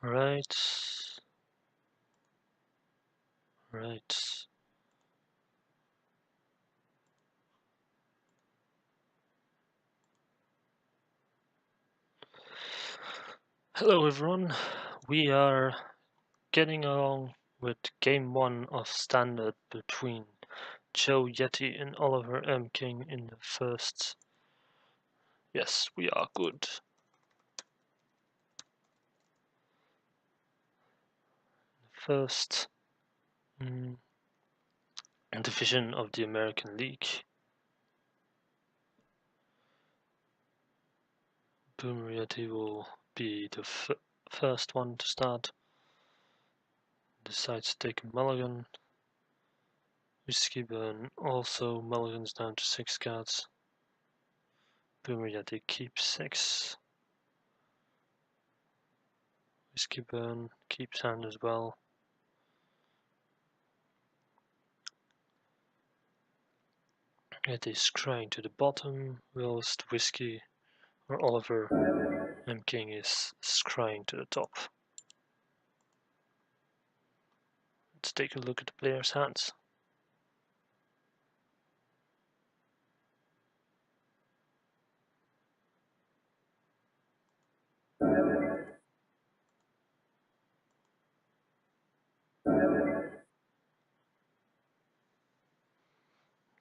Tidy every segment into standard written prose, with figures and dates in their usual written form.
Right. Right. Hello everyone. We are getting along with game 1 of standard between Joe Yetti and Oliver M. King in the first. Yes, we are good. First division of the American League. Boomer Yetti will be the first one to start. Decides to take a mulligan. Whiskey Burn also mulligans down to 6 cards. Boomer Yetti keeps 6. Whiskey Burn keeps hand as well. It is scrying to the bottom, whilst Whiskey or Oliver M. King is scrying to the top. Let's take a look at the player's hands.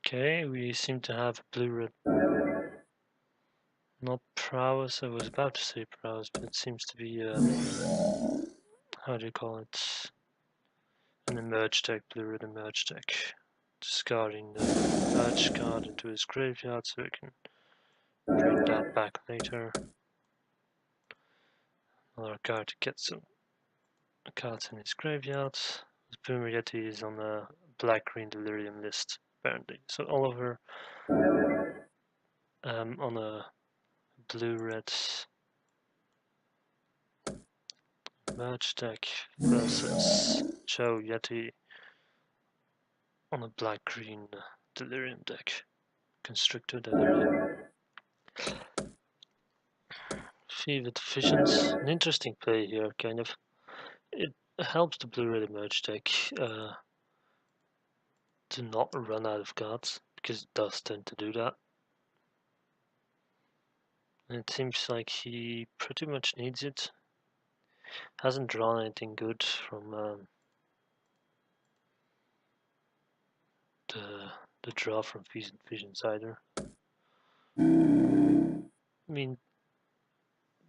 Okay, we seem to have a blue-red. Not prowess, I was about to say prowess, but it seems to be, how do you call it? An emerge deck, blue-red emerge deck. Discarding the emerge card into his graveyard so we can bring that back later. Another card to get some cards in his graveyard. Boomer Yetti is on the black-green delirium list, apparently. So Oliver on a blue-red merge deck versus Joe Yetti on a black-green delirium deck. Constrictor delirium. Fevered Visions, an interesting play here, kind of. It helps the blue-red emerge deck to not run out of cards, because it does tend to do that. And it seems like he pretty much needs it. Hasn't drawn anything good from the draw from Fevered Visions either. I mean,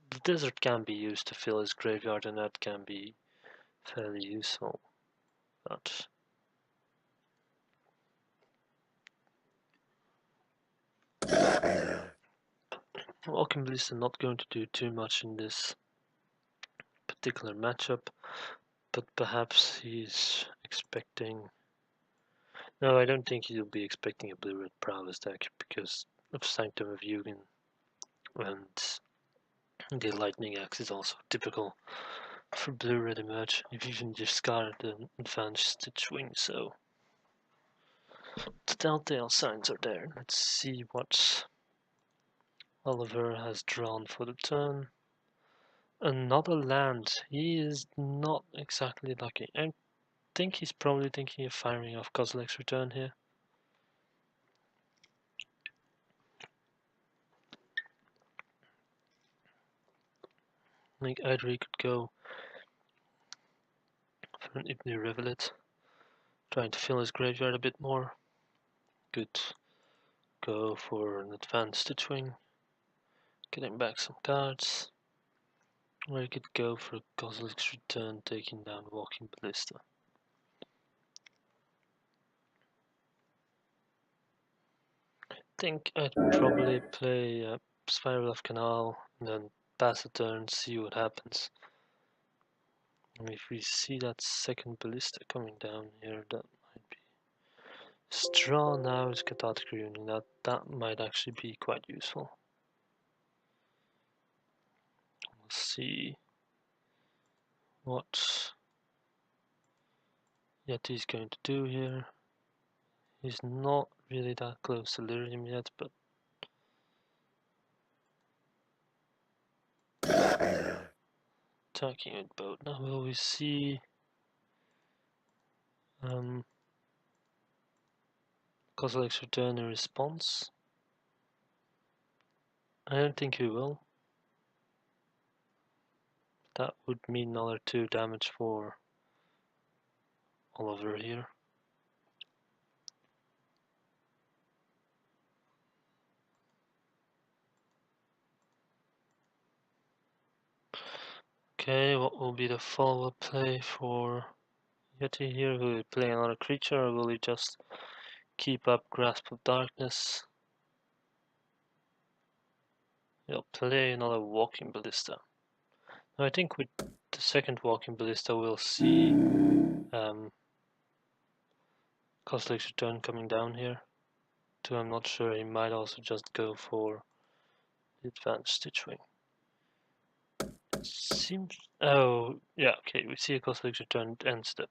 the desert can be used to fill his graveyard, and that can be fairly useful, but Walking Ballista not going to do too much in this particular matchup, but perhaps he's expecting. No, I don't think he'll be expecting a blue-red prowess deck because of Sanctum of Yugen, and the Lightning Axe is also typical for blue-red emerge. You've even discarded the advanced Stitchwing, so the telltale signs are there. Let's see what Oliver has drawn for the turn. Another land. He is not exactly lucky. I think he's probably thinking of firing off Kozilek's Return here. Like either he could go for an Ibni Revelet, trying to fill his graveyard a bit more. Could go for an advanced Stitchwing, getting back some cards. Or he could go for Kozilek's Return, taking down Walking Ballista. I think I'd probably play Spiral of Canal and then pass the turn, see what happens. And if we see that second Ballista coming down here, that might be. Straw now is Cathartic Reunion, that might actually be quite useful. We'll see what Yeti's going to do here. He's not really that close to Lyrium yet, but attacking with boat. Now will we see Kozilek's return in response? I don't think we will. That would mean another 2 damage for Oliver here. Okay, what will be the follow-up play for Yetti here? Will he play another creature or will he just keep up Grasp of Darkness? He'll play another Walking Ballista. Now I think with the second Walking Ballista we'll see Kozilek's return coming down here. Too, I'm not sure, he might also just go for the advanced Stitchwing. Seems... oh, yeah, okay, we see a Kozilek's return end step.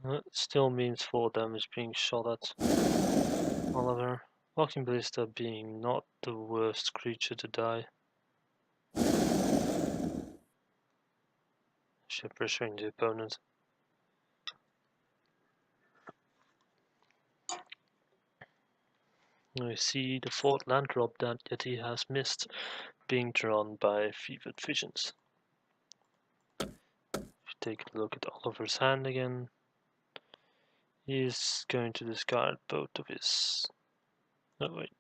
It still means 4 damage being shot at Oliver. Walking Ballista being not the worst creature to die. Ship pressuring the opponent. We see the 4th land drop that Yetti has missed being drawn by Fevered Visions. If you take a look at Oliver's hand again, he's going to discard both of his... oh wait.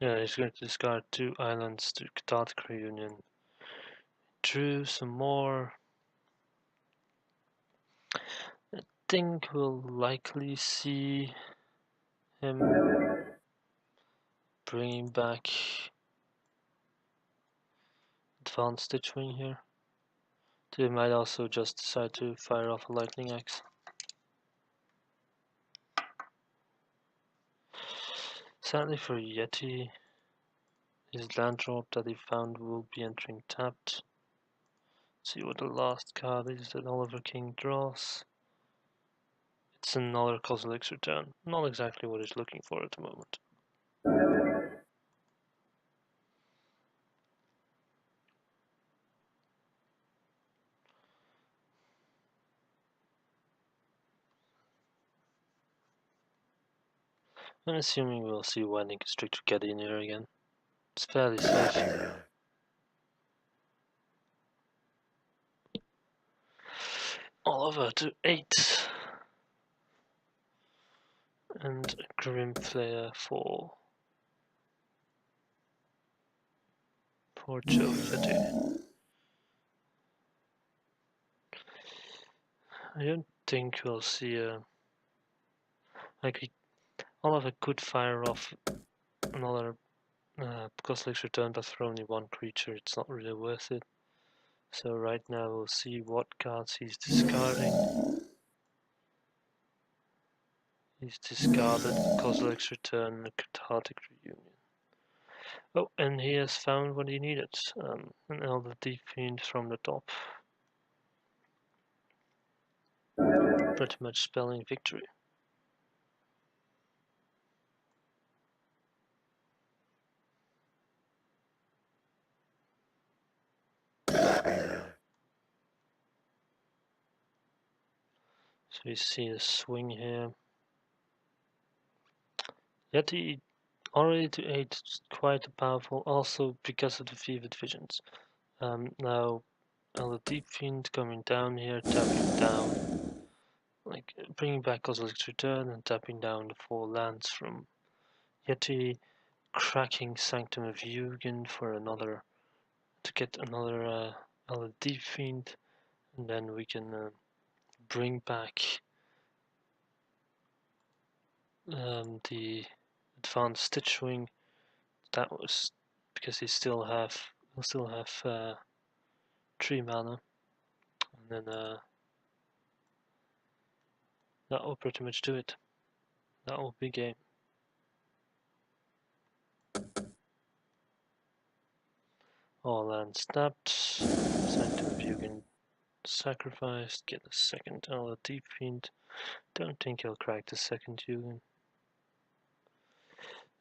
Yeah, he's going to discard 2 islands to Cathartic Reunion. Drew some more. I think we'll likely see him bringing back advanced Stitchwing here. They might also just decide to fire off a lightning axe. Sadly for Yetti, his land drop that he found will be entering tapped. See what the last card is that Oliver King draws. It's another Kozilek's return. Not exactly what he's looking for at the moment. I'm assuming we'll see Winding Constrictor get in here again. It's fairly safe. Oliver to 8. And a Grim Player for Joe Yetti. I don't think we'll see a... like, Oliver could fire off another Kozilek's return, but for only 1 creature, it's not really worth it. So right now we'll see what cards he's discarding. He's discarded Kozilek's return and a Cathartic Reunion. Oh, and he has found what he needed, an Elder Deep Fiend from the top. Pretty much spelling victory. So you see a swing here. Yetti already to 8 is quite powerful, also because of the Fevered Visions. Now, Elder Deep Fiend coming down here, tapping down, like bringing back Kozilek's return and tapping down the 4 lands from Yetti, cracking Sanctum of Yugen for another, to get another Elder Deep Fiend, and then we can bring back the advanced Stitchwing. That was because he'll still have 3 mana, and then that will pretty much do it. That will be game. All lands tapped. Sanctum of Yugen sacrificed, get a second Elder Deep Fiend. Don't think he'll crack the second Yugen.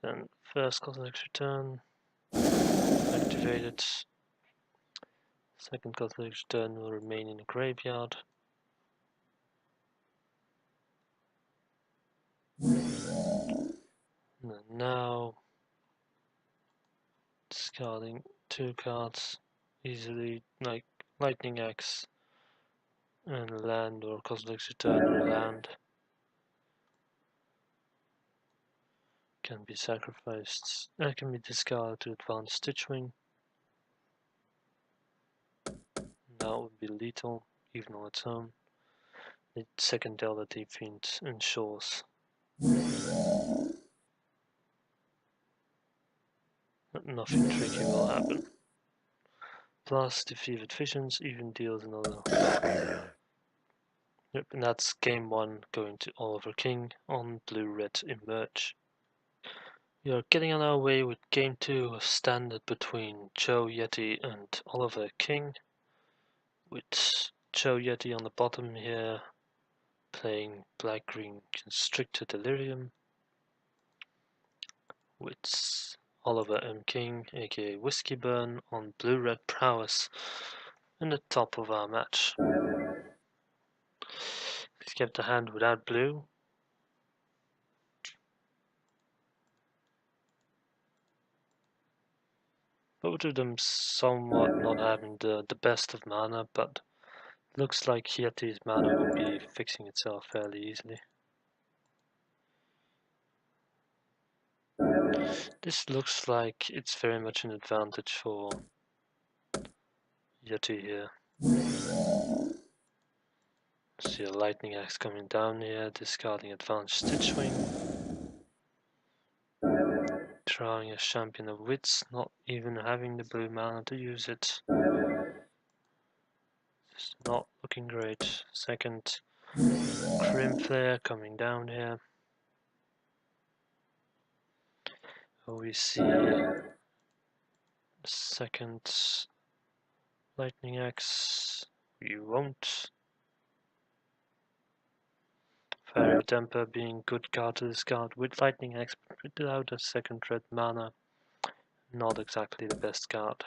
Then first Cosmic's Return, activated. Second Cosmic's Return will remain in the graveyard. And now, discarding 2 cards easily, like Lightning Axe and land, or Cosmic's Return or land, can be sacrificed. That can be discarded to advance Stitchwing. That would be lethal, even on its own. The second Elder Deep Fiend ensures that nothing tricky will happen. Plus, defeated visions even deals another. Yep, and that's game 1 going to Oliver King on blue-red emerge. We are getting on our way with game 2, a standard between Joe Yetti and Oliver King, with Joe Yetti on the bottom here playing black-green Constrictor Delirium, with Oliver M. King, aka Whiskey Burn, on blue-red prowess in the top of our match. He's kept a hand without blue. Both of them somewhat not having the best of mana, but looks like Yeti's mana will be fixing itself fairly easily. This looks like it's very much an advantage for Yetti here. See a Lightning Axe coming down here, discarding Advanced Stitchwing. Drawing a Champion of Wits, not even having the blue mana to use it. It's not looking great. Second Crim Flare coming down here. We see second Lightning Axe. We won't. Fairy Temper being good card to discard with Lightning Axe, but without a second red mana. Not exactly the best card.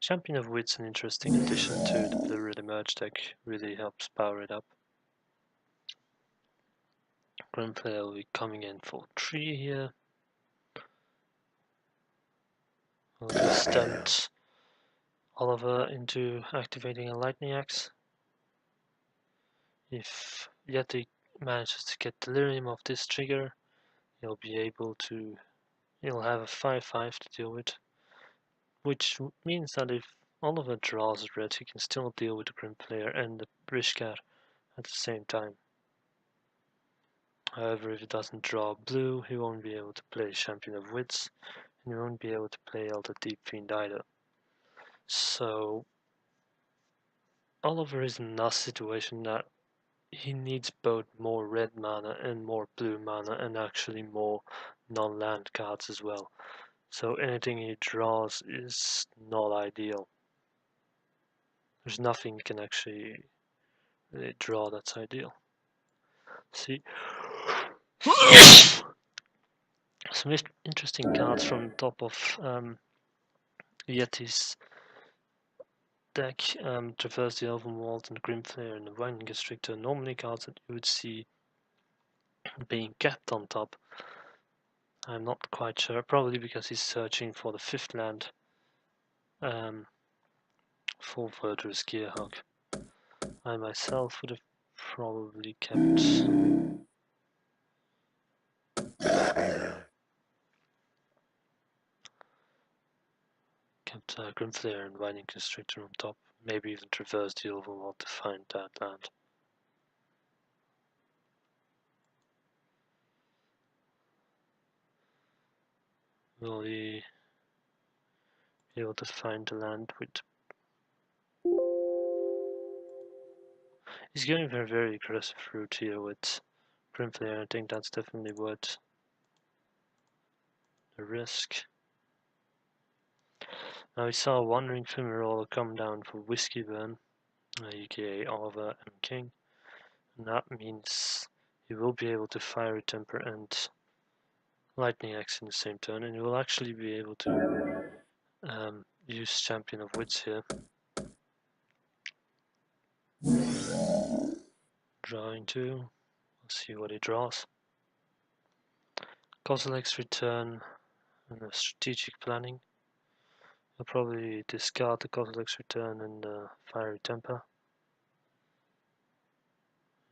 Champion of Wit's an interesting addition to the blue red emerge deck, really helps power it up. Grimflare will be coming in for 3 here. We'll just tempt Oliver into activating a Lightning Axe. If Yetti manages to get Delirium off this trigger, he'll be able to. He'll have a 5/5 to deal with, which means that if Oliver draws a red, he can still deal with the Grimflare and the Rishkar at the same time. However, if he doesn't draw blue, he won't be able to play Champion of Wits, and he won't be able to play Elder Deep Fiend either. So Oliver is in a situation that he needs both more red mana and more blue mana, and actually more non-land cards as well. So anything he draws is not ideal. There's nothing he can actually really draw that's ideal. See, some interesting cards from the top of Yeti's deck. Traverse the Elven Vault and Grimflare and the Winding Constrictor. Normally cards that you would see being kept on top. I'm not quite sure, probably because he's searching for the 5th land for Verdurous Gearhawk. I myself would have probably kept Grimflare and Winding Constrictor on top, maybe even traverse the Overworld to find that land. Will he be able to find the land with... He's going for a very aggressive route here with Grimflare. I think that's definitely worth the risk. Now we saw a Wandering Fumarole come down for Whiskey Burn. aka Oliver and King. And that means he will be able to Fiery Temper and Lightning Axe in the same turn, and he will actually be able to use Champion of Wits here. Drawing 2, we'll see what he draws. Kozilek's Return and a Strategic Planning. He'll probably discard the Kozilek's Return and the Fiery Temper.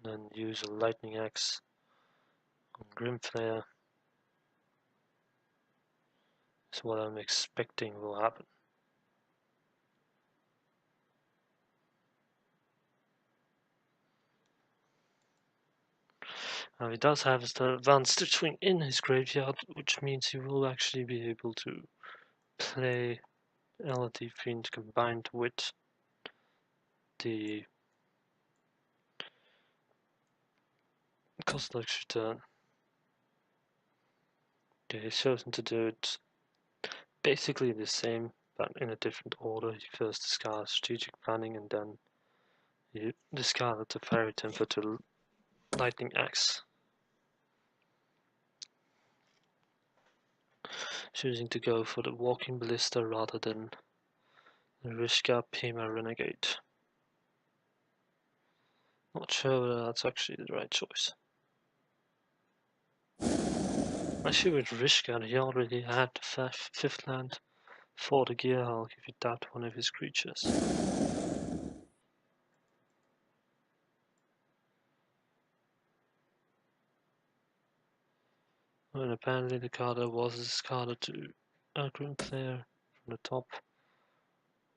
And then use a Lightning Axe on Grimflayer. Is what I'm expecting will happen. Now he does have the Advanced Stitchwing in his graveyard, which means he will actually be able to play LD Fiend combined with the Kozilek's Return. Okay, he's chosen to do it basically the same, but in a different order. He first discards Strategic Planning and then he discarded the Fairy Temper to Lightning Axe. Choosing to go for the Walking Ballista rather than the Rishka Pima Renegade. Not sure whether that's actually the right choice. Actually with Rishka he already had the fifth land for the Gearhulk if he tapped one of his creatures. And apparently the card that was discarded to a Grimflayer from the top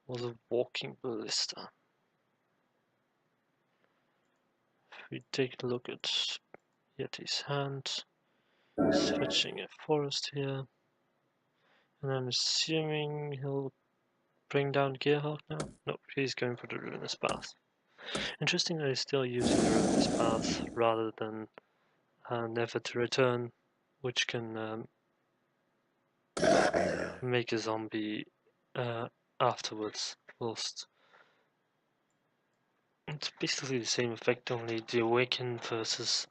was a Walking Ballista. If we take a look at Yeti's hand, he's fetching a forest here. And I'm assuming he'll bring down Gearhulk now? No, he's going for the Ruinous Path. Interesting that he's still using the Ruinous Path rather than Never to Return, which can make a zombie afterwards. Whilst it's basically the same effect, only the Awaken versus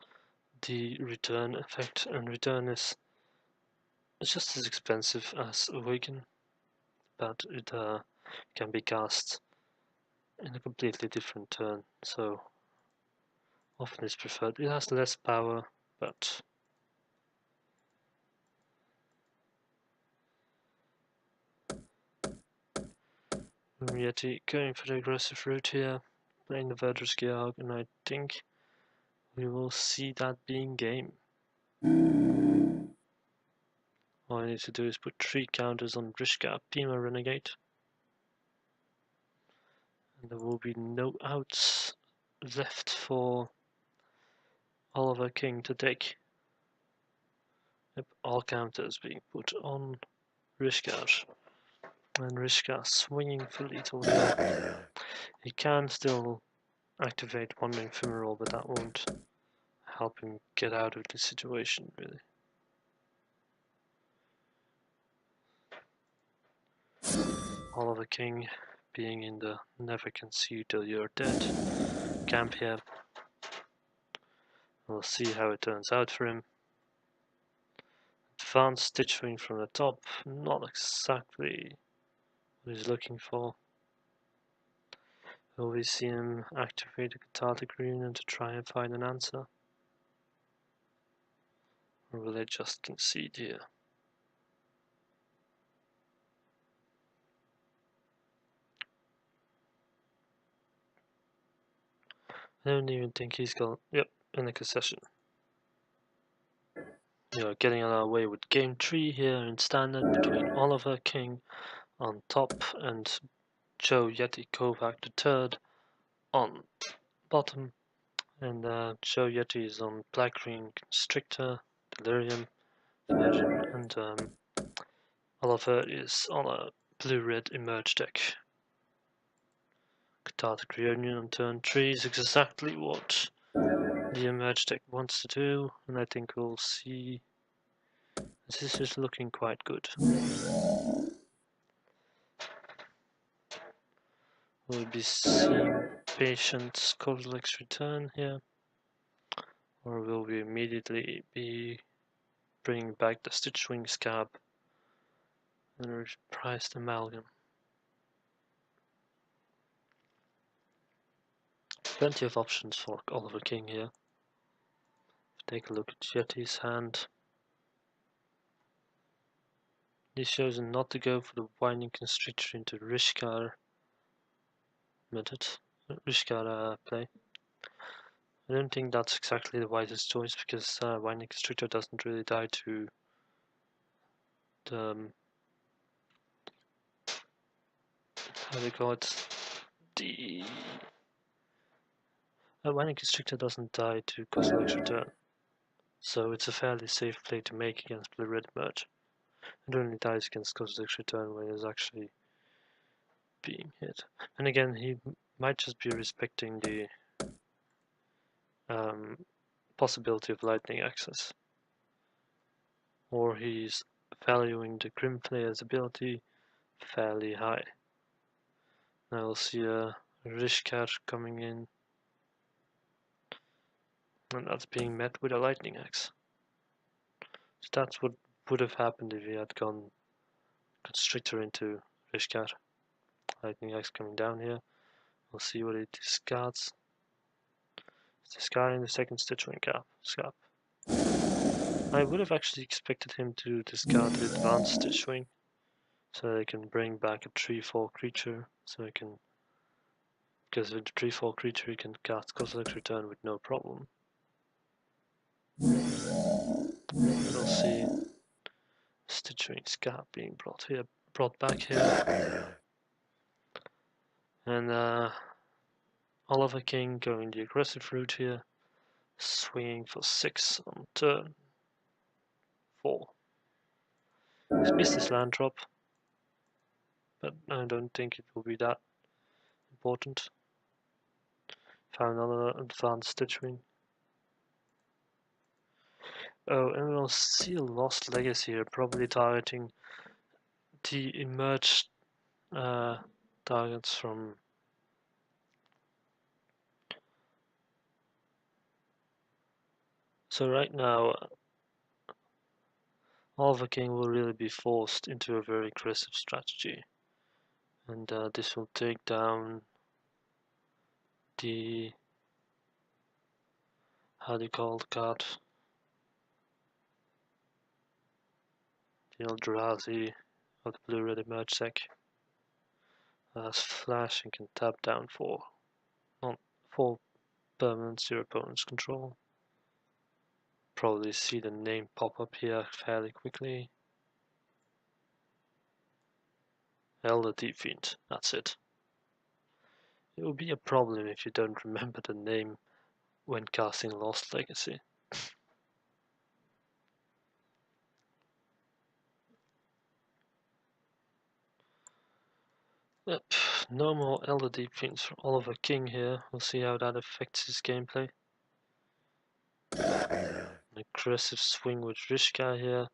the Return effect, and Return is just as expensive as Awaken, but it can be cast in a completely different turn, so often it's preferred. It has less power, but Yetti going for the aggressive route here, playing the Verdurous Gearhulk, and I think we will see that being game. All I need to do is put 3 counters on Drishka, Pima Renegade, and there will be no outs left for Oliver King to take. Yep, all counters being put on Rishka, and Rishka swinging for lethal here. He can still activate Wandering Ephemeral, but that won't help him get out of the situation, really. Oliver King being in the never can see you till you're dead camp here. We'll see how it turns out for him. Advanced Stitchwing from the top, not exactly what he's looking for. Will we see him activate a Cathartic Reunion to try and find an answer? Or will they just concede here? I don't even think he's got. Yep, in the concession. We are getting on our way with game 3 here in standard between Oliver King on top and Joe Yetti Kovac III on bottom. And Joe Yetti is on Black Green Constrictor, Delirium version, and Oliver is on a blue red Emerge deck. Cathartic Reunion on turn 3 is exactly what the Emerge deck wants to do, and I think we'll see. This is looking quite good. Will we be seeing patient Kozilek's return here? Or will we immediately be bringing back the Stitchwing Scab and reprise the Amalgam? Plenty of options for Oliver King here. Take a look at Yetti's hand. He's chosen not to go for the Winding Constrictor into Rishkar method, play. I don't think that's exactly the wisest choice because Winding Constrictor doesn't really die to the how do you call it? The Winding Constrictor doesn't die to Kozilek's return, so it's a fairly safe play to make against Blue Red Merge. It only dies against Kozilek's return when it's actually being hit. And again, he might just be respecting the possibility of lightning access, or he's valuing the Grim player's ability fairly high. Now we'll see a Rishkar coming in, and that's being met with a lightning axe. So that's what would have happened if he had gone Constrictor into Rishkar. Lightning axe coming down here. We'll see what it discards. It's discarding the second Stitchwing Scab. I would have actually expected him to discard the advanced Stitchwing, so they can bring back a 3/4 creature, so I can, because with the 3/4 creature he can cast Kozilek's Return with no problem. We'll see Stitchwing Scab being brought back here, and Oliver King going the aggressive route here, swinging for 6 on turn 4. He's missed his land drop, but I don't think it will be that important. Found another advanced Stitchwing. Oh, and we'll see a Lost Legacy here, probably targeting the emerged targets from so right now Oliver King will really be forced into a very aggressive strategy, and this will take down the how do you call the card? The Eldrazi of the blue red emerge deck. Has flash and can tap down for permanents your opponent's control. Probably see the name pop up here fairly quickly. Elder Deep Fiend, that's it. It will be a problem if you don't remember the name when casting Lost Legacy. Yep, no more Elder Deep Fiends for Oliver King here. We'll see how that affects his gameplay. An aggressive swing with Rishka here.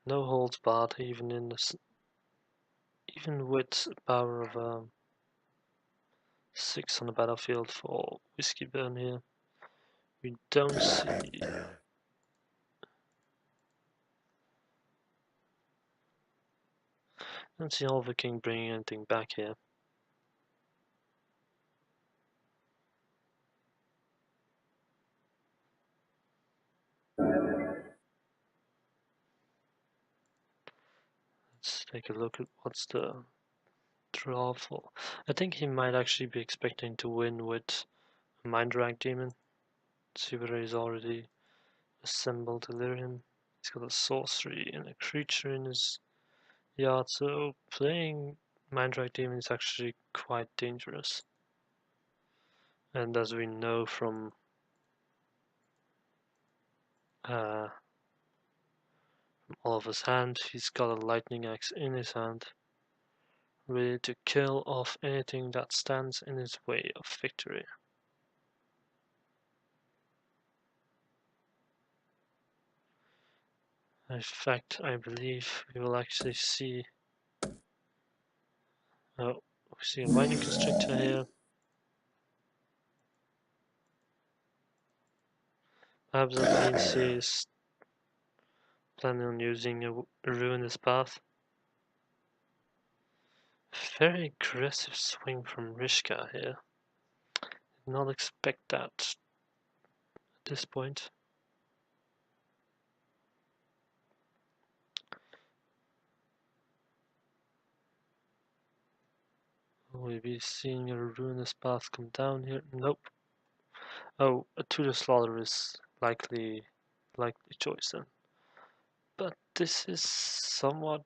No holds barred, even with a power of 6 on the battlefield for Whiskey Burn here. We don't see Oliver King bringing anything back here. Let's take a look at what's the draw for. I think he might actually be expecting to win with a Mind Drag Demon. See whether he's already assembled Delirium. He's got a sorcery and a creature in his yard, so playing Mind Drag Demon is actually quite dangerous. And as we know from Oliver's hand, he's got a Lightning Axe in his hand, ready to kill off anything that stands in his way of victory. In fact, I believe we will actually see we see a lightning constrictor here. Perhaps that means he's planning on using a ruinous path. Very aggressive swing from Rishka here. Did not expect that at this point. Will we be seeing a ruinous path come down here? Nope. Oh, a to the slaughter is likely choice then. But this is somewhat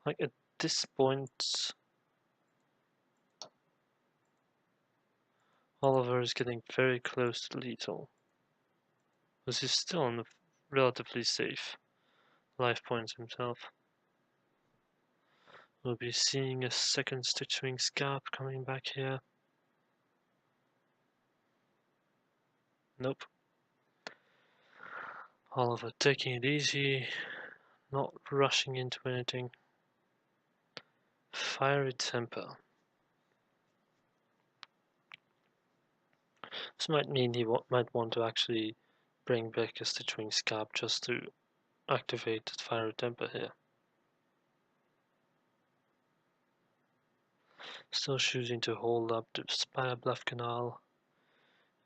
like at this point Oliver is getting very close to lethal. Because he's still on a relatively safe life points himself. We'll be seeing a second Stitchwing Scab coming back here. Nope. Oliver taking it easy, not rushing into anything. Fiery Temper. This might mean he might want to actually bring back a Stitchwing Scab just to activate that Fiery Temper here. Still choosing to hold up the Spire Bluff Canal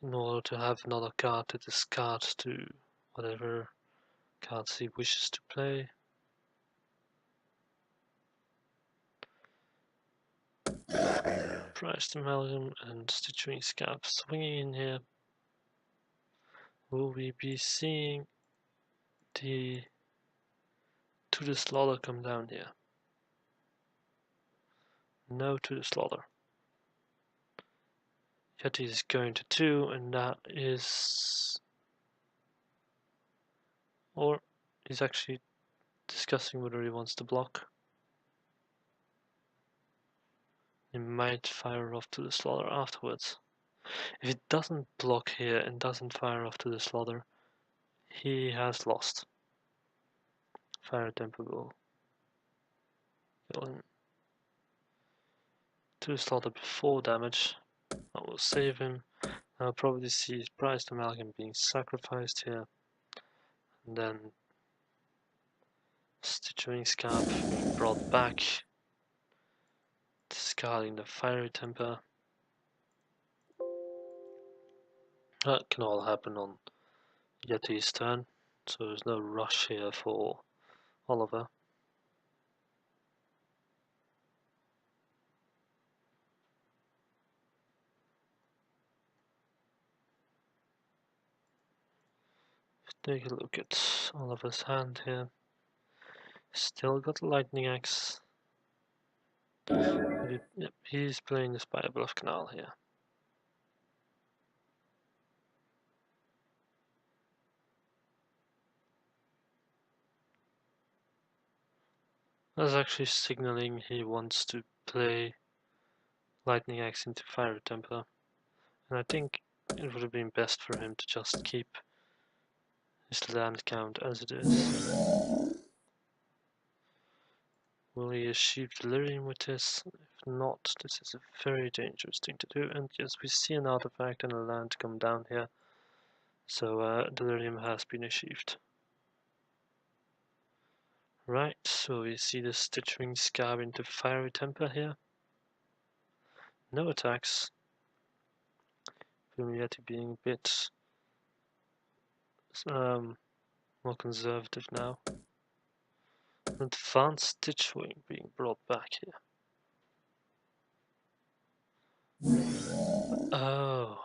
in order to have another card to discard to whatever cards he wishes to play. Priced Amalgam and Stitchwing Scab swinging in here. Will we be seeing the to the slaughter come down here? No to the slaughter. Yetti is going to 2, and that is... Or he's actually discussing whether he wants to block. He might fire off to the slaughter afterwards. If it doesn't block here and doesn't fire off to the slaughter, he has lost. Fire Temper will kill him. To the slaughter before damage. That will save him. I'll probably see his prized amalgam being sacrificed here. And then Stitchwing Scab brought back. Discarding the Fiery Temper. That can all happen on Yeti's turn, so there's no rush here for Oliver. Take a look at Oliver's hand here. Still got Lightning Axe. Yep, he's playing the Spire Bluff Canal here. That's actually signaling he wants to play Lightning Axe into Fiery Temper. And I think it would have been best for him to just keep his land count as it is. Will he achieve Delirium with this? If not, this is a very dangerous thing to do. And yes, we see an artifact and a land come down here. So Delirium has been achieved. Right, so we see the Stitchwing Scab into Fiery Temper here. No attacks. Yetti being a bit more conservative now. Advanced Stitchwing being brought back here. Oh.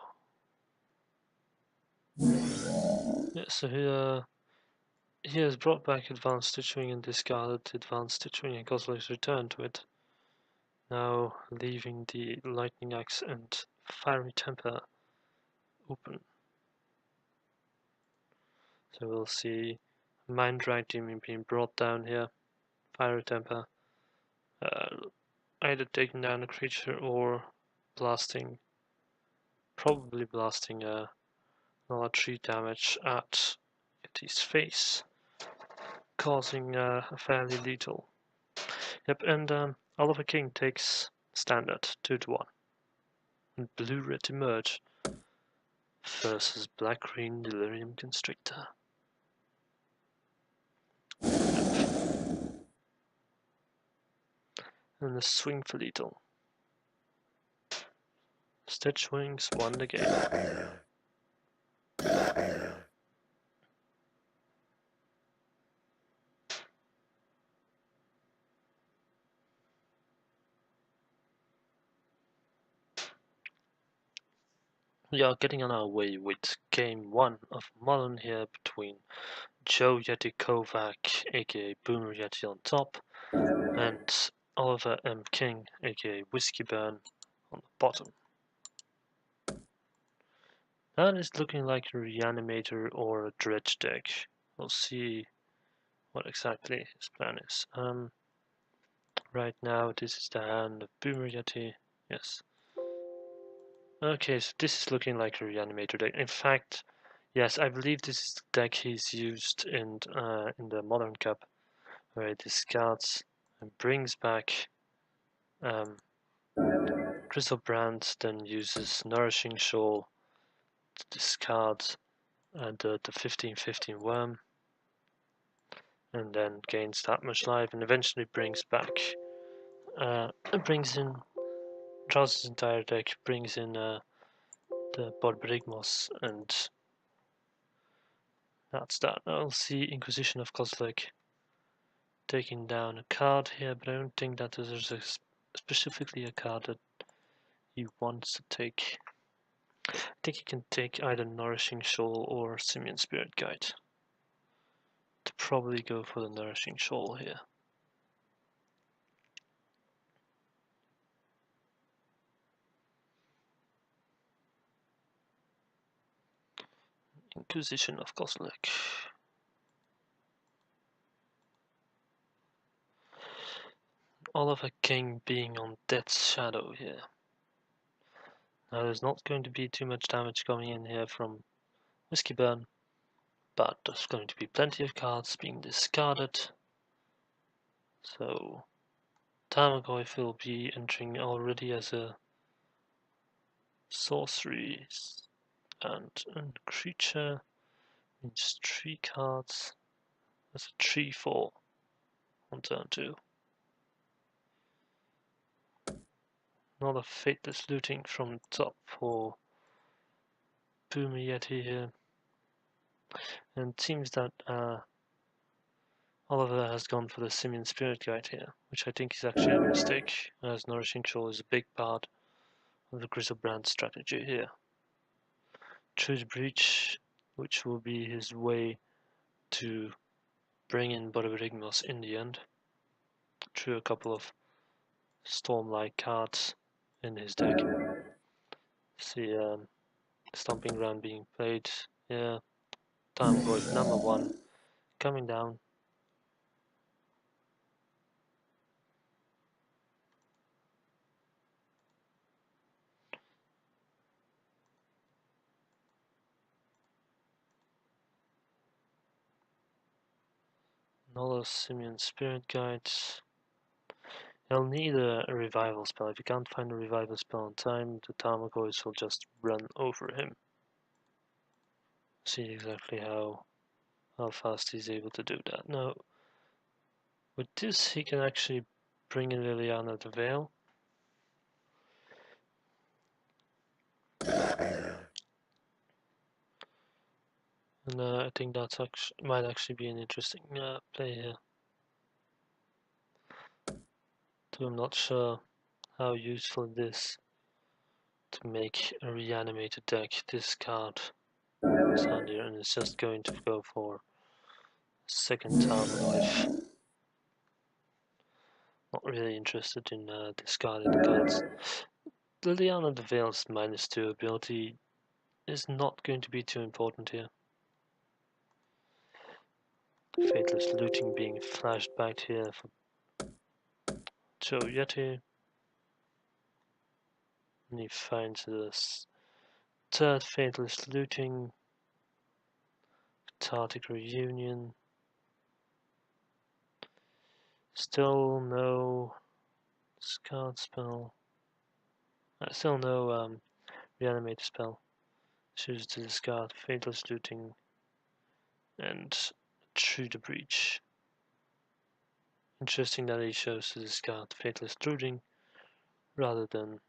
Yeah, so he has brought back Advanced Stitchwing and discarded Advanced Stitchwing and Kozlow's return to it. Now leaving the Lightning Axe and Fiery Temper open. So we'll see Mind Drag Demon being brought down here. Fiery Temper. Either taking down a creature or blasting. Probably blasting another 3 damage at Yeti's face. Causing a fairly lethal. Yep, and Oliver King takes standard 2-1. And blue red emerge versus black green Delirium Constrictor. And the swing for lethal. Stitch Wings won the game. We are getting on our way with game 1 of Modern here between Joe Yetti Kovac, aka Boomer Yetti on top, and Oliver M. King, aka Whiskey Burn, on the bottom. That is looking like a Reanimator or a Dredge deck. We'll see what exactly his plan is. Right now, this is the hand of Boomer Yetti. Yes. Okay, so this is looking like a Reanimator deck. In fact, yes, I believe this is the deck he's used in the Modern Cup, where he discards and brings back Crystal Brand, then uses Nourishing Shoal to discard the 15/15 worm, and then gains that much life, and eventually brings back, draws his entire deck, brings in the Bodbrigmos, and that's that. I'll see Inquisition of Kozilek taking down a card here, but I don't think that there's specifically a card that he wants to take. I think he can take either Nourishing Shoal or Simian Spirit Guide. To probably go for the Nourishing Shoal here. Inquisition of Kozilek. Oliver King being on Death's Shadow here. Now there's not going to be too much damage coming in here from Whiskey Burn, but there's going to be plenty of cards being discarded. So Tarmogoyf will be entering already as a sorcery and a creature, means 3 cards as a 3/4 on turn 2. Another Fateless Looting from the top for Boomer Yetti here. And it seems that Oliver has gone for the Simian Spirit Guide here, which I think is actually a mistake, as Nourishing Shoal is a big part of the Grizzlebrand strategy here. Choose Breach, which will be his way to bring in Bodbrigmos in the end, through a couple of Storm-like cards in his deck. See Stomping Ground being played, yeah, Tarmogoyf number 1 coming down. Another Simian Spirit Guides. He'll need a revival spell. If you can't find a revival spell in time, the Tarmogoyf will just run over him. See exactly how fast he's able to do that. Now, with this, he can actually bring in Liliana the Veil. And I think that's might actually be an interesting play here. Though I'm not sure how useful it is to make a reanimated deck discard sound here, and it's just going to go for second Tarmogoyf. Not really interested in discarding the cards. Liliana the Veil's -2 ability is not going to be too important here. Fateless Looting being flashed back here for Joe Yetti. And he finds this third Fateless Looting, Cathartic Reunion. Still no Discard spell. Still no reanimate spell. Choose to discard Fatalist Looting and Through the Breach. Interesting that he chose to discard Fatalist Looting rather than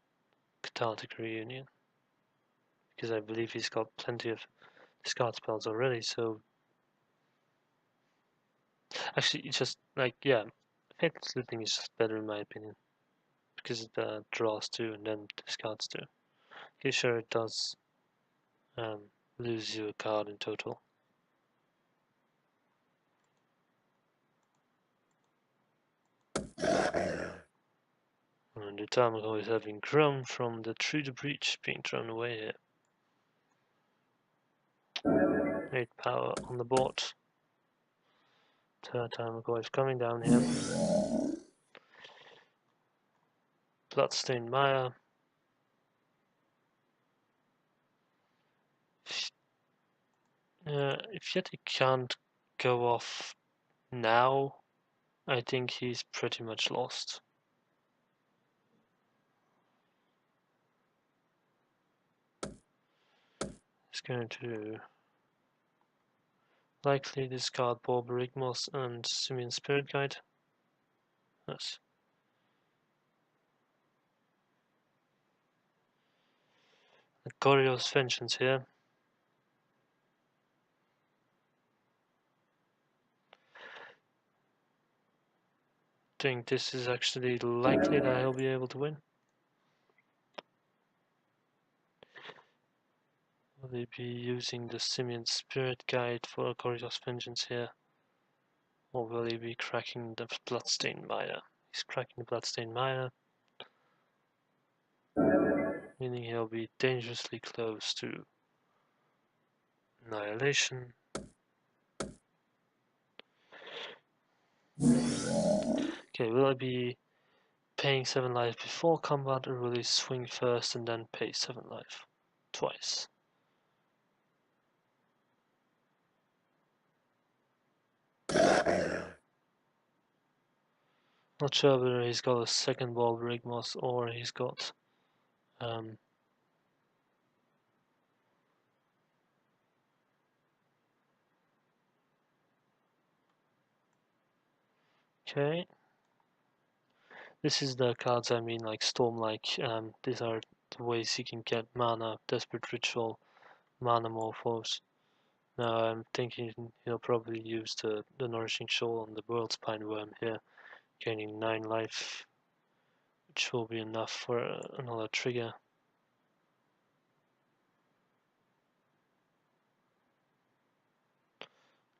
Cathartic Reunion, because I believe he's got plenty of discard spells already, so actually it's just like, yeah, Fatalist Looting is just better in my opinion, because it draws 2 and then discards 2. Okay, sure, it does lose you a card in total. And the Tamako is having grown from the Through the Breach being thrown away here. 8 power on the board. Third Tamako is coming down here. Bloodstained Maya. If Yetti can't go off now, I think he's pretty much lost. He's going to likely discard Borborygmos and Simian Spirit Guide. Yes. Goryo's Vengeance here. Think this is actually likely that he'll be able to win. Will he be using the Simian Spirit Guide for Goryo's Vengeance here? Or will he be cracking the Bloodstained Maya? He's cracking the Bloodstained Maya, meaning he'll be dangerously close to Annihilation. Okay, will I be paying 7 life before combat, or will he swing first and then pay 7 life? Twice. Not sure whether he's got a second Borborygmos or he's got okay. This is the cards I mean, like Storm-like. These are the ways he can get mana, Desperate Ritual, Mana Morphos. Now I'm thinking he'll probably use the Nourishing Shoal on the World Spine Worm here, gaining 9 life, which will be enough for another trigger.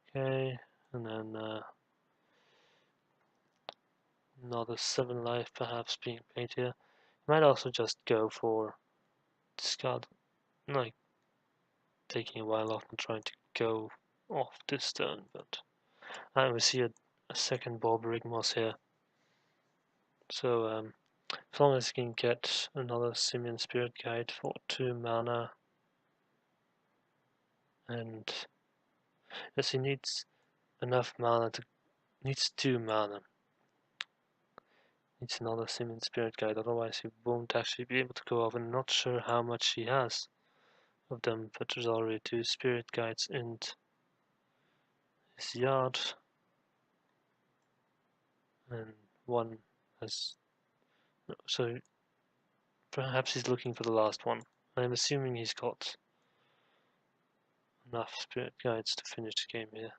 Okay, and then another 7 life perhaps being paid here. Might also just go for discard, like taking a while off and trying to go off this turn, but we see a second Borborygmos here. So as long as he can get another Simian Spirit Guide for 2 mana, and yes, he needs enough mana to needs 2 mana. Needs another Simian Spirit Guide, otherwise he won't actually be able to go off. I'm not sure how much he has of them, but there's already 2 Spirit Guides in his yard, and one has. So perhaps he's looking for the last one. I'm assuming he's got enough Spirit Guides to finish the game here.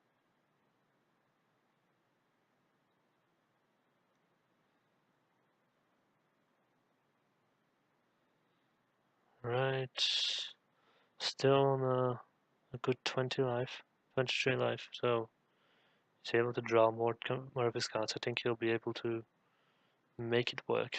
Right, still on a good 20 life, 23 life, so he's able to draw more of his cards. I think he'll be able to make it work.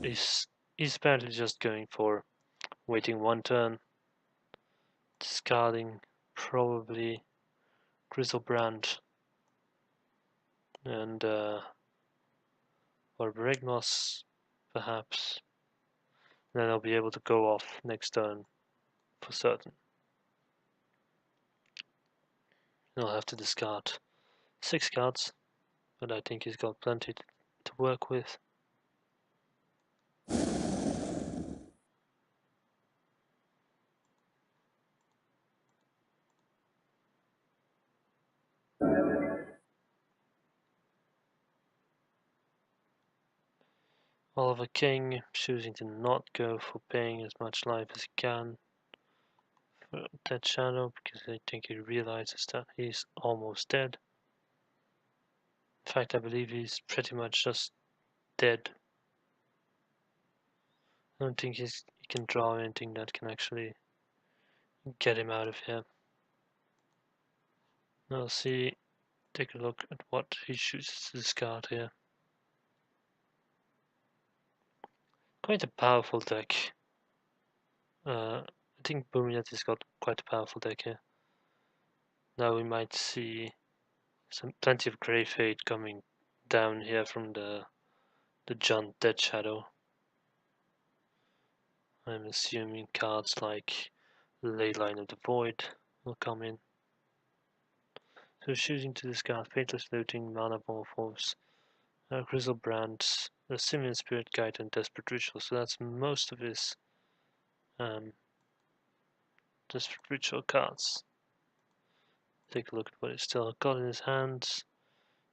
He's apparently just going for waiting 1 turn, discarding probably Grizzlebrand and or Brignos, perhaps. Then I'll be able to go off next turn for certain. He'll have to discard 6 cards, but I think he's got plenty to work with. Oliver King choosing to not go for paying as much life as he can for Dead Shadow because I think he realizes that he's almost dead. In fact, I believe he's pretty much just dead. I don't think he can draw anything that can actually get him out of here. We'll see. Take a look at what he chooses to discard here. Quite a powerful deck. I think Yetti's got quite a powerful deck here. Now we might see plenty of Grey Fate coming down here from the Junt Dead Shadow. I'm assuming cards like Leyline of the Void will come in. So choosing to discard Faithless Looting, Mana Morphos, Grizzlebrand, the Simian Spirit Guide, and Desperate Ritual. So that's most of his Desperate Ritual cards. Take a look at what he's still got in his hands.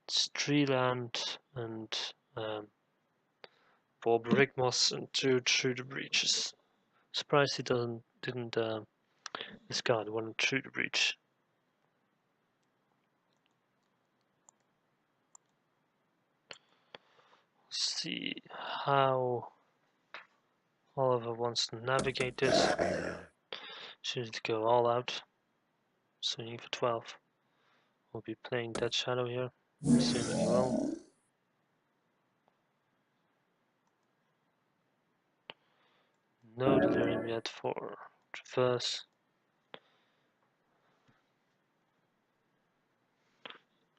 It's Treeland and Bob Rigmos and 2 Through the Breaches. Surprised he didn't discard one Through the Breach. See how Oliver wants to navigate this. Choosing to go all out. Swinging for 12. We'll be playing Dead Shadow here. Assuming he will. No Delirium yet for Traverse.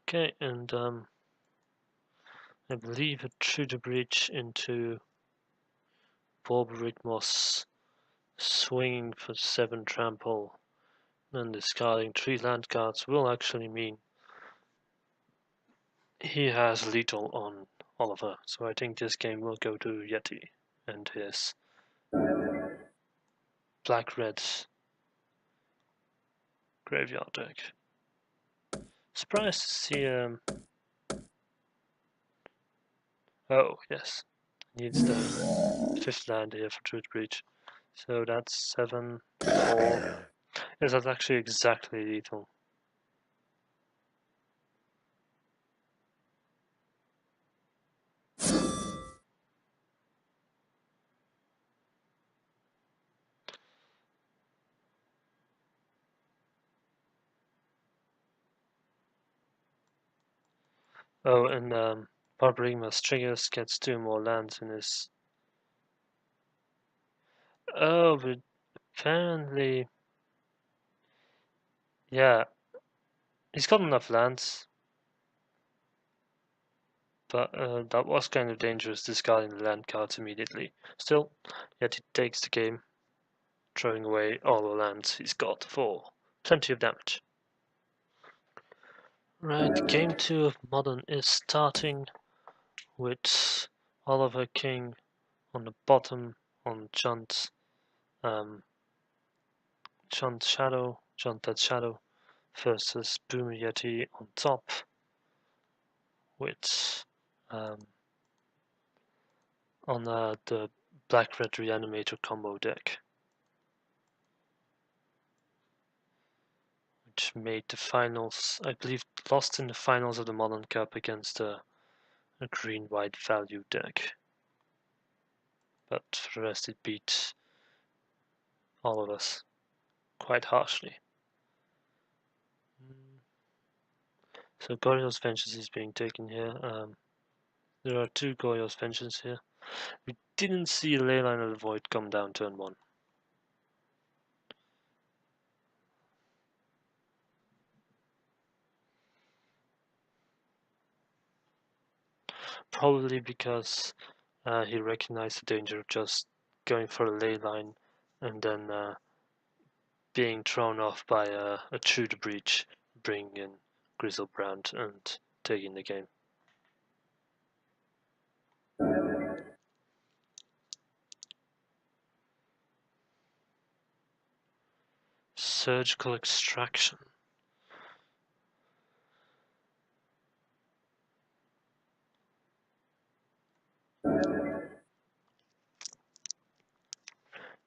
Okay, and I believe a Through the Breach into Bob Rigmos, swinging for 7 trample and discarding 3 land cards will actually mean he has lethal on Oliver. So I think this game will go to Yetti and his black-red graveyard deck. Surprised to see oh yes, needs the 5th land here for Truth Breach. So that's 7, 4. Yes, that's actually exactly lethal. Oh, and Barbarigma's triggers gets 2 more lands in his. Oh, but apparently, yeah, he's got enough lands, but that was kind of dangerous, discarding the land cards immediately. Still, yet he takes the game, throwing away all the lands he's got for plenty of damage. Right, game 2 of Modern is starting with Oliver King on the bottom on Junt Dead Shadow versus Boomer Yetti on top with on the Black-Red Reanimator combo deck, which made the finals, I believe, lost in the finals of the Modern Cup against a green-white value deck. But for the rest, it beat all of us quite harshly. So Goryo's Vengeance is being taken here. There are 2 Goryo's Vengeance here. We didn't see Leyline of the Void come down turn 1. Probably because he recognized the danger of just going for a Leyline and then being thrown off by a Through the Breach bringing in Griselbrand and taking the game. Surgical extraction.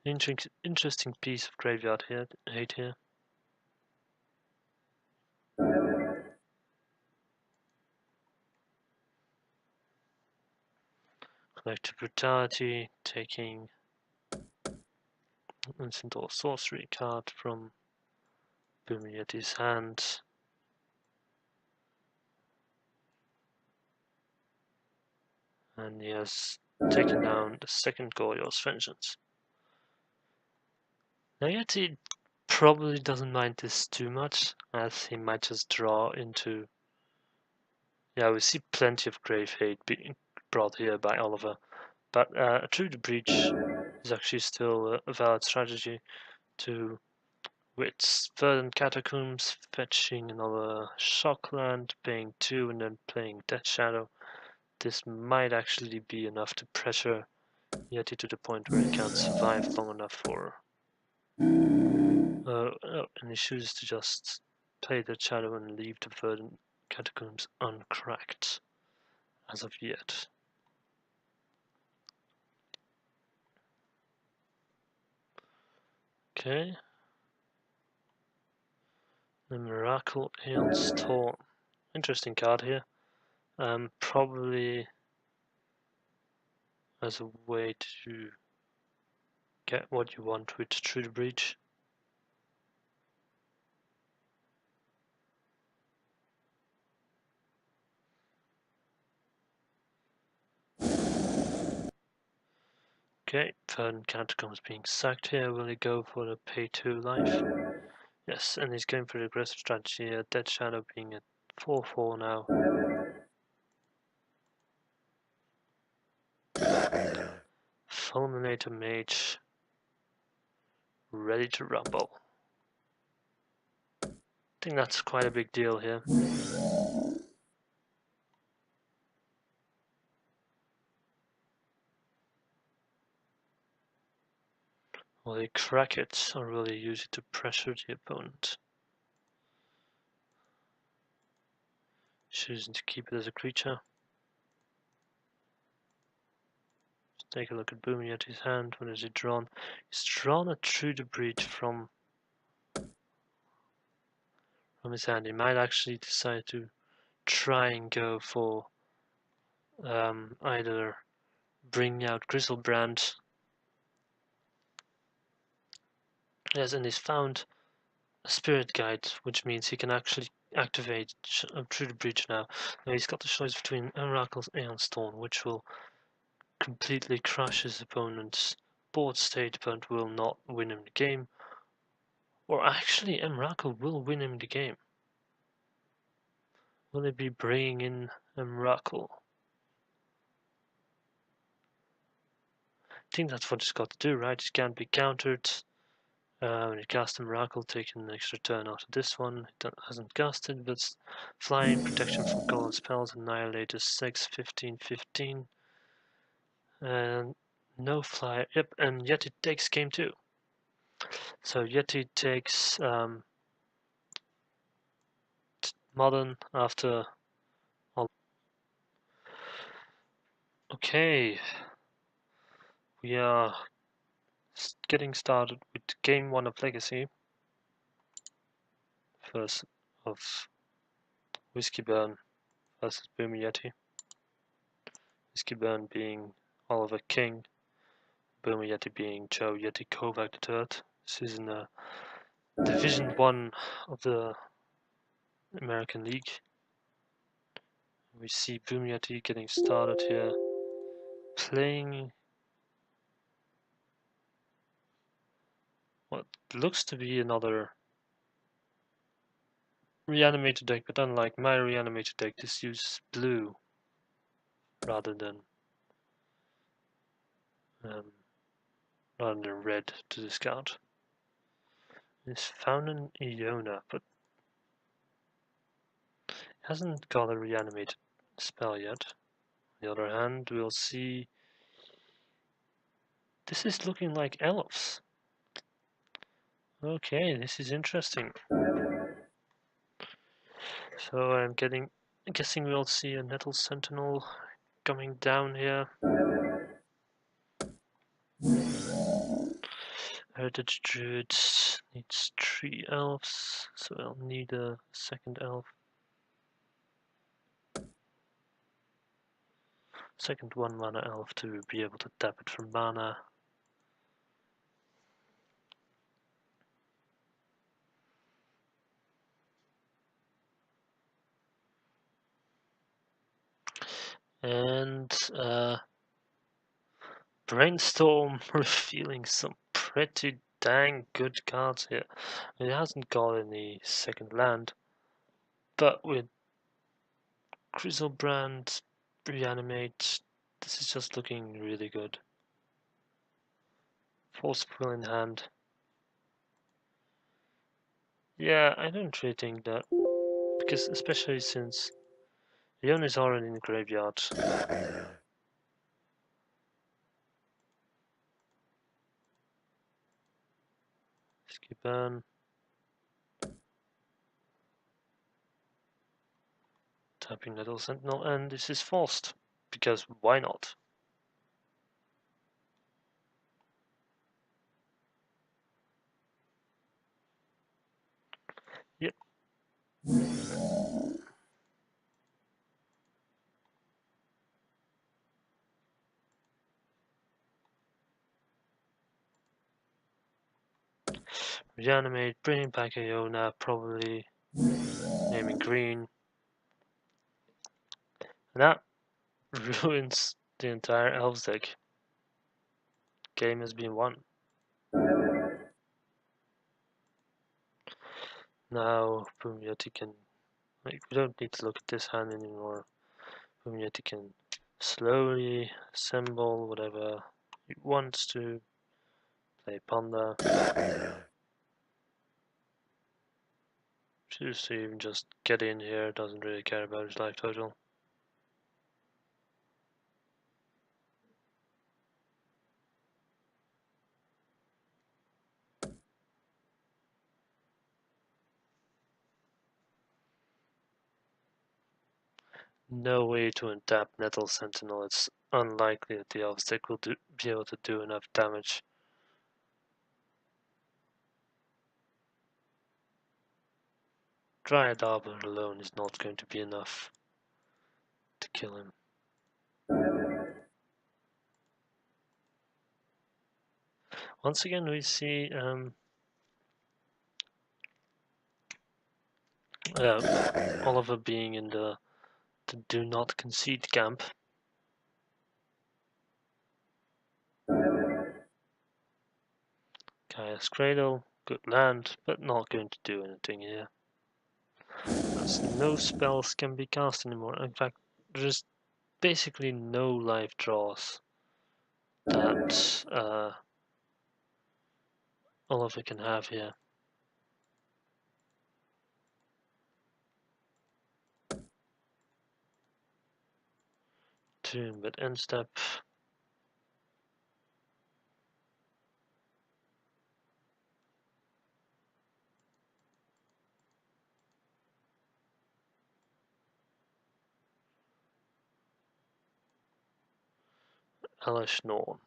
Interesting piece of graveyard here. Hate here. Collective Brutality, taking instant or sorcery card from Booming Yeti's hand. And he has taken down the second Goryor's Vengeance. Now Yetti probably doesn't mind this too much, as he might just draw into... Yeah, we see plenty of grave hate being brought here by Oliver, but Through the Breach is actually still a valid strategy to, with Verdant Catacombs, fetching another Shockland, paying 2 and then playing Death Shadow. This might actually be enough to pressure Yetti to the point where he can't survive long enough for... and he chooses to just play Death Shadow and leave the Verdant Catacombs uncracked as of yet. Okay. The Miracle Aeon Storm. Interesting card here. Probably as a way to get what you want with Through the Breach. Okay, Verdant Catacombs being sacked here. Will he go for the pay 2 life? Yes, and he's going for the aggressive strategy here. Dead Shadow being at 4/4 now. Fulminator Mage ready to rumble. I think that's quite a big deal here. Will he crack it, or will he use it to pressure the opponent? Choosing to keep it as a creature. Let's take a look at Booming Yeti's hand. What has he drawn? He's drawn a Through the Breach from his hand. He might actually decide to try and go for either bring out Griselbrand. Yes, and he's found a Spirit Guide, which means he can actually activate Through the Breach now. Now he's got the choice between Oracle's Aeon Storm, which will completely crush his opponent's board state but will not win him the game, or actually Emrakul will win him the game. Will they be bringing in Emrakul? I think that's what he's got to do, right? He can't be countered. When you cast Emrakul, taking an extra turn after this one. He hasn't casted, but flying, protection from colored spells, Annihilator 6, 15, 15. And no flyer. Yep, and Yetti takes game 2. So Yetti takes Modern after all. Okay, we are getting started with game 1 of Legacy. First of Whiskey Burn versus Boomy Yetti. Whiskey Burn being Oliver King, Boomy Yetti being Joe Yetti Kovac III. This is in Division 1 of the American League. We see Boomy Yetti getting started here, playing what looks to be another reanimated deck, but unlike my reanimated deck, this uses blue rather than red to discard. It's found in Iona, but Hasn't got a reanimated spell yet. On the other hand, we'll see. This is looking like elves. Okay, this is interesting. So I'm guessing we'll see a Nettle Sentinel coming down here. Heritage Druid needs 3 elves, so I'll need a second elf. Second 1 mana elf to be able to tap it for mana. And Brainstorm revealing some pretty dang good cards here. It hasn't got any second land, but with Grizzlebrand, Reanimate, this is just looking really good. Forceful in hand. Yeah, I don't really think that, because especially since Leon is already in the graveyard. Skip burn. Tapping Nettle Sentinel, and this is forced, because why not? Yep. Reanimate, bringing back Iona, probably naming green. And that ruins the entire Elves deck. Game has been won. Now Yetti can, like, we don't need to look at this hand anymore. Yetti can slowly assemble whatever he wants to. Play Panda. Choose to even just get in here, doesn't really care about his life total. No way to untap Nettle Sentinel. It's unlikely that the Elves deck will be able to do enough damage. Dryad Arbor alone is not going to be enough to kill him. Once again, we see Oliver being in the do not concede camp. Gaia's Cradle, good land, but not going to do anything here. As no spells can be cast anymore. In fact, there's basically no life draws that Oliver can have here. Tomb, but end step. Elish Norn.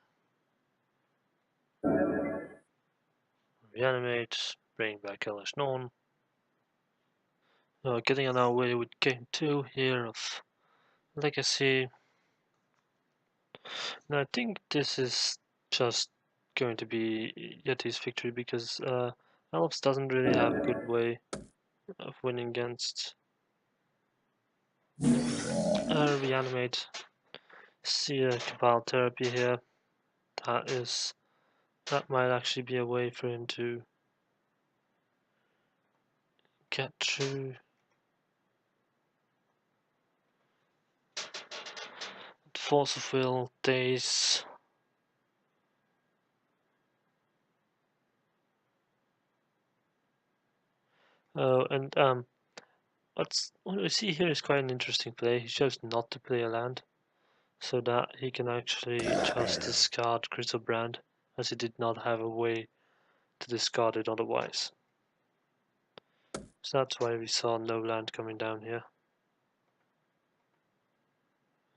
Reanimate, bring back Elish Norn. Getting on our way with game 2 here of Legacy. Now I think this is just going to be Yeti's victory because Elves doesn't really have a good way of winning against Reanimate. See a Cabal Therapy here. That might actually be a way for him to get through. Force of Will, Days. Oh, and what we see here is quite an interesting play. He chose not to play a land, so that he can actually just discard Griselbrand, as he did not have a way to discard it otherwise. So that's why we saw no land coming down here.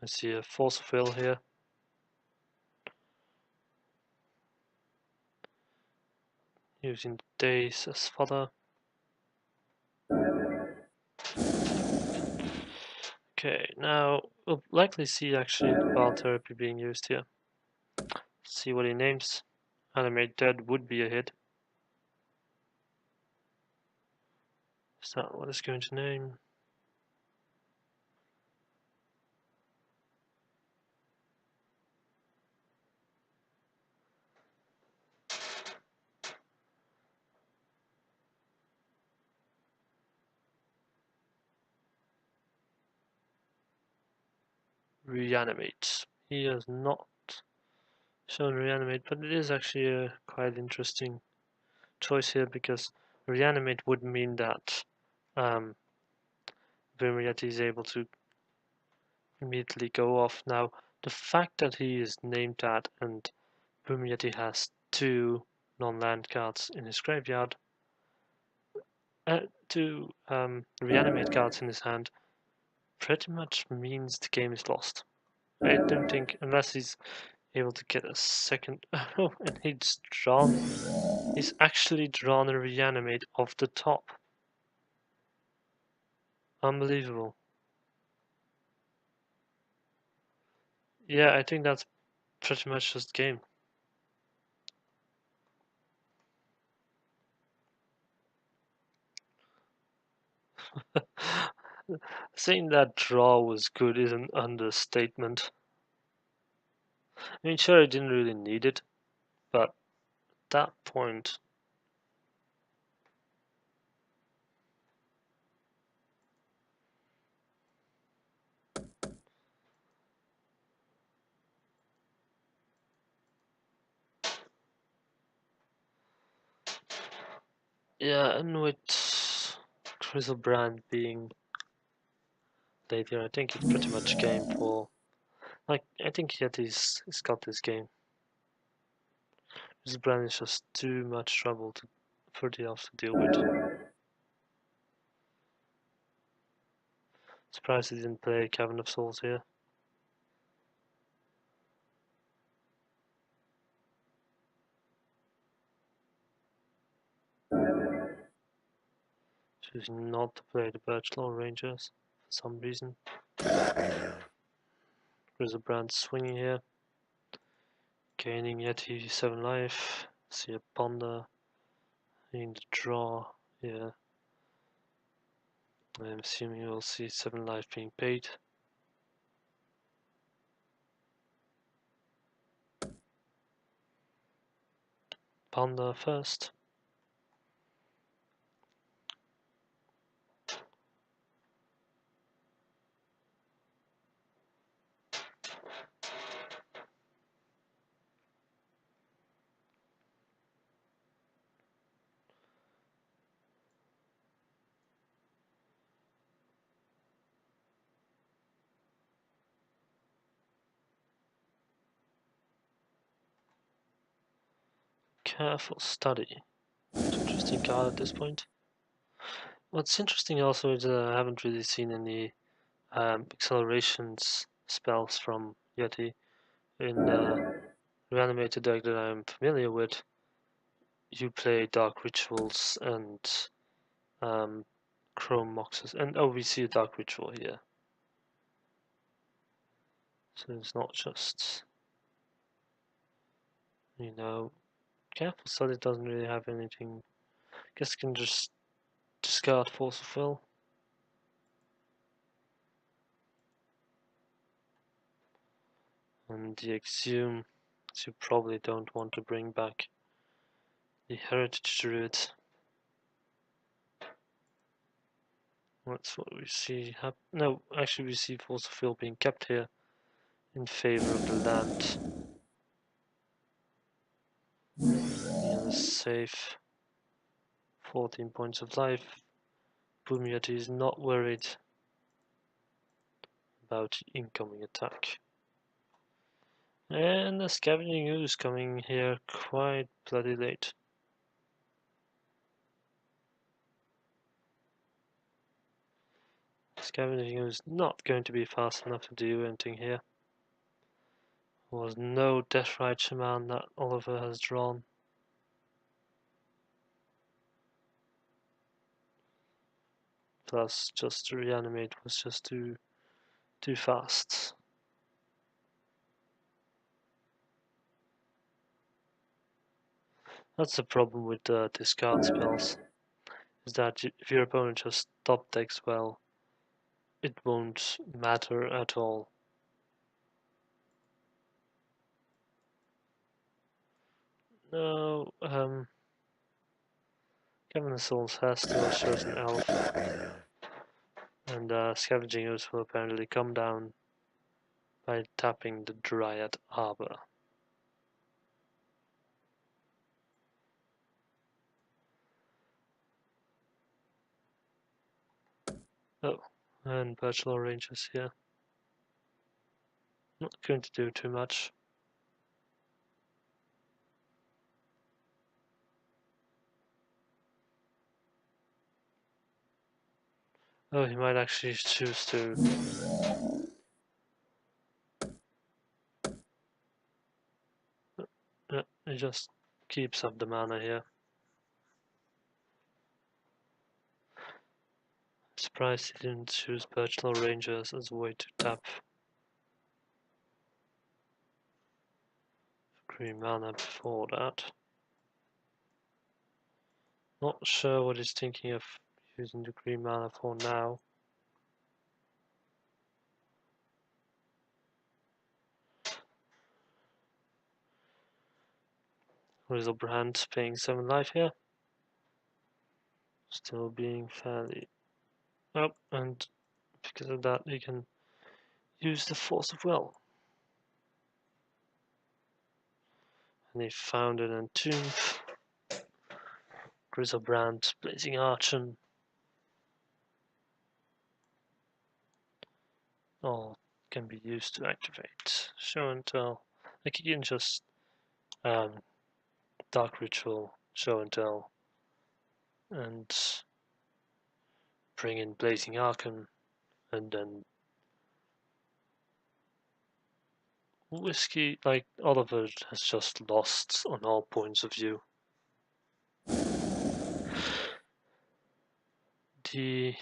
I see a Force of Will here. Using the days as fodder. Okay, now we'll likely see actually the Bile Therapy being used here. See what he names. Animate Dead would be a hit. Is that what it's going to name? Reanimate. He has not shown Reanimate, but it is actually a quite interesting choice here because Reanimate would mean that Yetti is able to immediately go off. Now, the fact that he is named that and Yetti has 2 non-land cards in his graveyard, 2 Reanimate cards in his hand, pretty much means the game is lost. I don't think, unless he's able to get a second. Oh, and he's actually drawn a Reanimate off the top. Unbelievable. Yeah, I think that's pretty much just game. Saying that draw was good is an understatement. I mean, sure, I didn't really need it, but at that point, yeah, and with Griselbrand being later, I think it's pretty much game for. Like, I think Yetti's got this game. Griselbrand is just too much trouble for the elves to deal with. Surprised he didn't play Cavern of Souls here. Choosing not to play the Birchlaw Rangers for some reason. Griselbrand swinging here. Gaining Yetti 7 life. See a Ponder. In the draw. Yeah. I'm assuming we'll see 7 life being paid. Ponder first. Careful study. Interesting card at this point. What's interesting also is I haven't really seen any accelerations spells from Yetti in reanimated deck that I'm familiar with. You play Dark Rituals and Chrome Moxes, and oh, we see a Dark Ritual here. So it's not just, Careful Study doesn't really have anything. Guess you can just discard Force of Will. And the Exhume, so you probably don't want to bring back the Heritage Druid. That's what we see no, actually we see Force of Will being kept here in favor of the land. Yeah, safe 14 points of life. Yetti is not worried about incoming attack. And the Scavenging Ooze coming here quite bloody late. Scavenging Ooze not going to be fast enough to do anything here. There was no Deathrite Shaman that Oliver has drawn. Plus, just to reanimate was just too fast. That's the problem with discard spells, is that if your opponent just top decks well, it won't matter at all. No, Kevin Souls has still chosen Elf, and Scavenging Ooze will apparently come down by tapping the Dryad Arbor. Oh, and Virtual Rangers here. Not going to do too much. Oh, he might actually choose to. Yeah, he just keeps up the mana here. Surprised he didn't choose Virtual Rangers as a way to tap green mana before that. Not sure what he's thinking of using the green mana for now. Grizzlebrand paying 7 life here. Still being fairly up, and because of that he can use the Force of Will. And he found an Entomb. Grizzlebrand, Blazing Archon. All can be used to activate Show and Tell. Like you can just Dark Ritual, Show and Tell, and bring in Blazing Archon, and then Whiskey, like Oliver has just lost on all points of view. The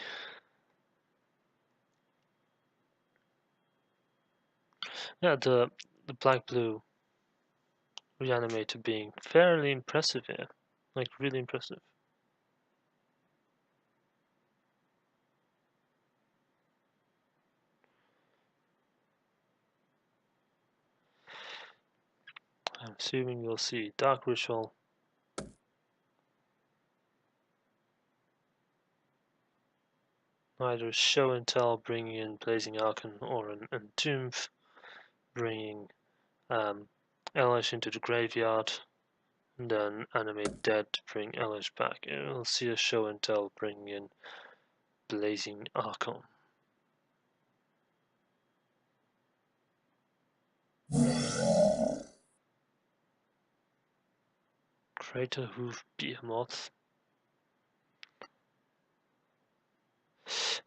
black blue reanimator being fairly impressive here, like really impressive. I'm assuming we'll see Dark Ritual, either Show and Tell bringing in Blazing Archon or an Entomb bringing Elish into the graveyard, and then Animate Dead to bring Elish back. And we'll see a Show and Tell bringing in Blazing Archon. Crater Hoof Behemoth.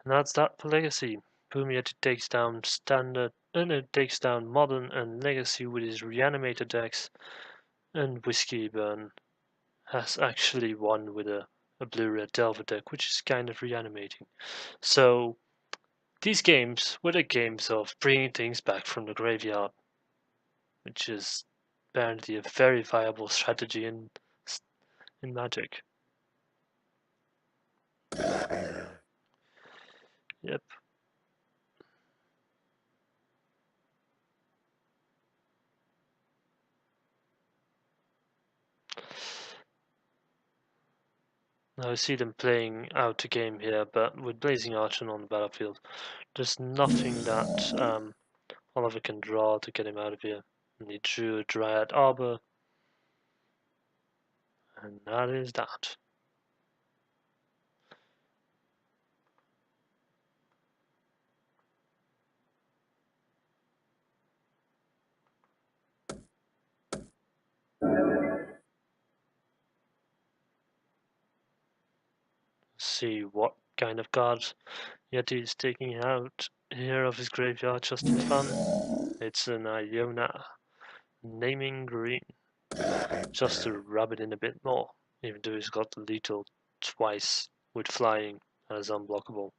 And that's that for Legacy. Yetti takes down standard, and it takes down Modern and Legacy with his reanimator decks, and Whiskey Burn has actually won with a blue-red Delver deck, which is kind of reanimating. So these games were the games of bringing things back from the graveyard, which is apparently a very viable strategy in Magic. Yep. I see them playing out a game here, but with Blazing Archon on the battlefield, there's nothing that Oliver can draw to get him out of here. And he drew a Dryad Arbor, and that is that. see what kind of cards Yetti is taking out here of his graveyard just for fun. It's an Iona, naming green, just to rub it in a bit more, even though he's got lethal twice with flying as unblockable,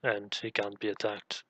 and he can't be attacked.